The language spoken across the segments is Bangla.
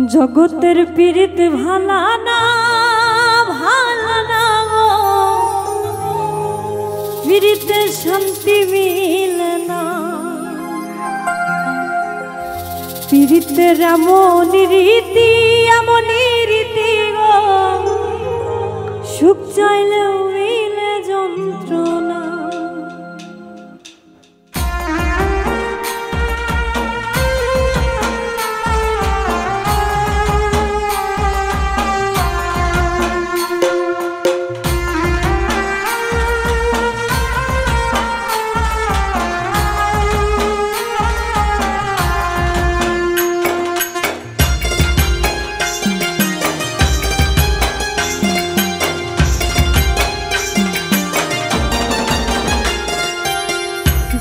জগতের পীড়িত ভালা না গো, পীড়িতে শান্তি মিলে না। পীড়িতের এমন রীতি গো, সুখ চাইলেও মিলে যন্ত্রণা।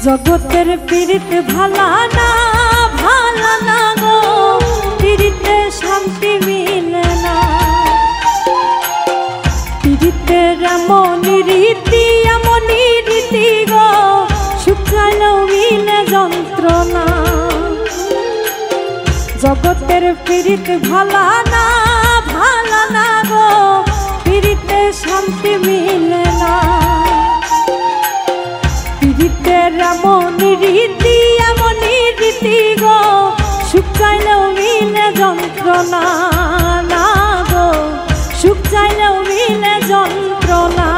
জগতের পীড়িত ভালা না গো, পীড়িতে শান্তি মিলে না। পীড়িতের এমন রীতি গো, সুখ চাইলেও মিলে যন্ত্রণা। জগতের পীড়িত ভালা না গো, পীড়িতে শান্তি মিলে না। পীড়িতের এমন রীতি গো, সুখ চাইলেও মিলে যন্ত্রণা না গো, সুখ চাইলেও মিলে যন্ত্রণা।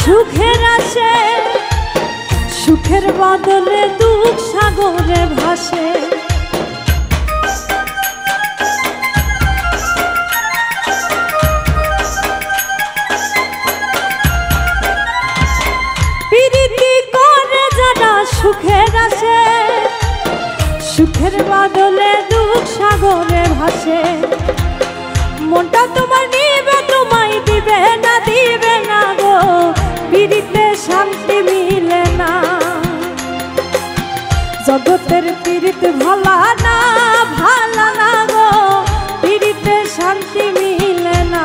সুখের আসে, সুখের বদলে দুঃখ সাগরে ভাসে। প্রীতি করে যারা সুখের আসে, সুখের বদলে দুঃখ সাগরে ভাসে। মনটা তোমার নিবে, তোমায় দিবে না গো, পীড়িতে শান্তি মিলে না। জগতের পীড়িত ভালা না গো, পীড়িতে শান্তি মিলে না।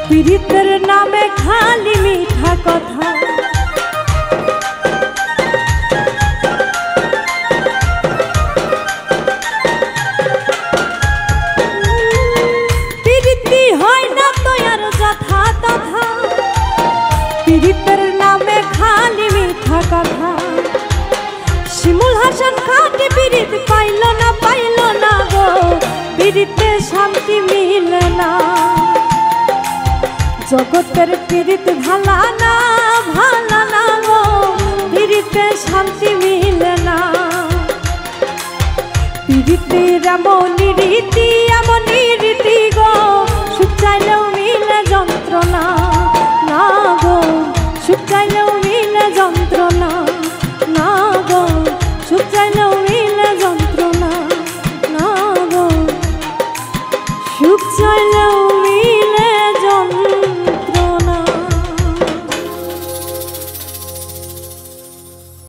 পীড়িতের নামে খালি মিঠা কথা, পীড়িতি হয় না তো আর যথা তথা। পীড়িতের নামে খালি মিঠা কথা। শিমুল হাসান খাকে পীড়িত পাইল না গো, পীড়িতে শান্তি মিলে না। জগতের পীড়িত ভালা না গো, পীড়িতে শান্তি মিলে না। পীড়িতের এমন রীতি গো, সুখ চাইলেও মিলে যন্ত্রণা না গো, সুখ চাইলেও মিলে যন্ত্রণা।